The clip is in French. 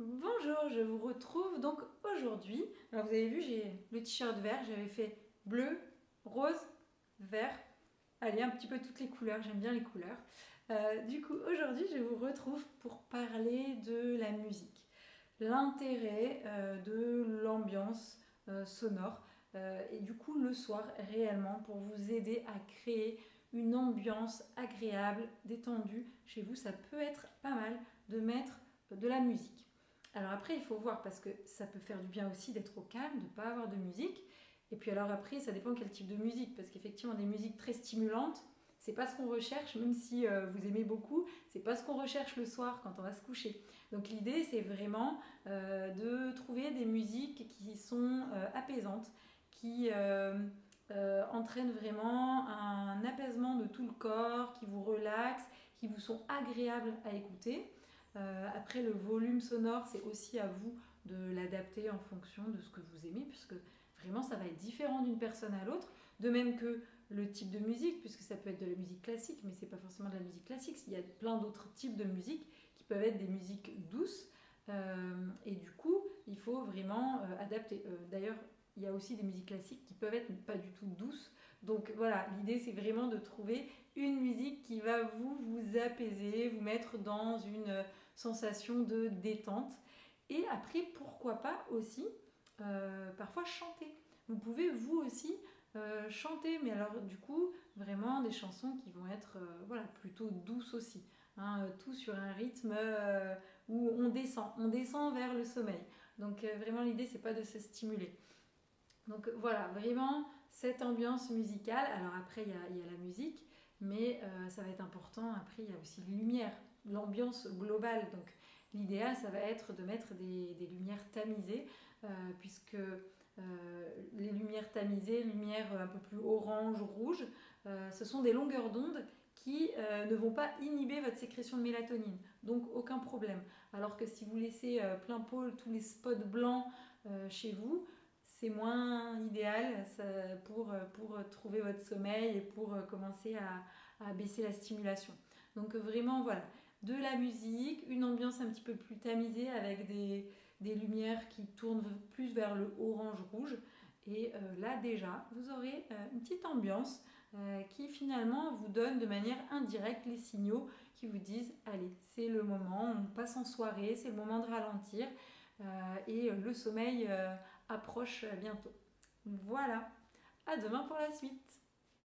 Bonjour, je vous retrouve donc aujourd'hui. Alors vous avez vu, j'ai le t-shirt vert, j'avais fait bleu, rose, vert. Allez, un petit peu toutes les couleurs, j'aime bien les couleurs. Du coup, aujourd'hui, je vous retrouve pour parler de la musique. L'intérêt de l'ambiance sonore et du coup le soir réellement pour vous aider à créer une ambiance agréable, détendue. Chez vous, ça peut être pas mal de mettre de la musique. Alors après, il faut voir parce que ça peut faire du bien aussi d'être au calme, de ne pas avoir de musique. Et puis alors après, ça dépend quel type de musique, parce qu'effectivement, des musiques très stimulantes, c'est pas ce qu'on recherche, même si vous aimez beaucoup, c'est pas ce qu'on recherche le soir quand on va se coucher. Donc l'idée, c'est vraiment de trouver des musiques qui sont apaisantes, qui entraînent vraiment un apaisement de tout le corps, qui vous relaxent, qui vous sont agréables à écouter. Après, le volume sonore, c'est aussi à vous de l'adapter en fonction de ce que vous aimez, puisque vraiment, ça va être différent d'une personne à l'autre. De même que le type de musique, puisque ça peut être de la musique classique, mais c'est pas forcément de la musique classique. Il y a plein d'autres types de musique qui peuvent être des musiques douces. Et du coup, il faut vraiment adapter. D'ailleurs, il y a aussi des musiques classiques qui peuvent être pas du tout douces. Donc voilà, l'idée c'est vraiment de trouver une musique qui va vous apaiser, vous mettre dans une sensation de détente. Et après, pourquoi pas aussi parfois chanter. Vous pouvez vous aussi chanter, mais alors du coup, vraiment des chansons qui vont être voilà, plutôt douces aussi. Hein, tout sur un rythme où on descend vers le sommeil. Donc vraiment l'idée c'est pas de se stimuler. Donc voilà, vraiment cette ambiance musicale. Alors après il y a la musique, mais ça va être important. Après il y a aussi les lumières, l'ambiance globale. Donc l'idéal ça va être de mettre des lumières tamisées, puisque les lumières tamisées, lumières un peu plus orange, rouge, ce sont des longueurs d'onde qui ne vont pas inhiber votre sécrétion de mélatonine. Donc aucun problème. Alors que si vous laissez plein pôle tous les spots blancs chez vous, c'est moins idéal pour trouver votre sommeil et pour commencer à baisser la stimulation. Donc vraiment voilà, de la musique, une ambiance un petit peu plus tamisée avec des lumières qui tournent plus vers le orange-rouge. Et là déjà, vous aurez une petite ambiance qui finalement vous donne de manière indirecte les signaux qui vous disent allez, c'est le moment, on passe en soirée, c'est le moment de ralentir et le sommeil approche bientôt. Voilà, à demain pour la suite.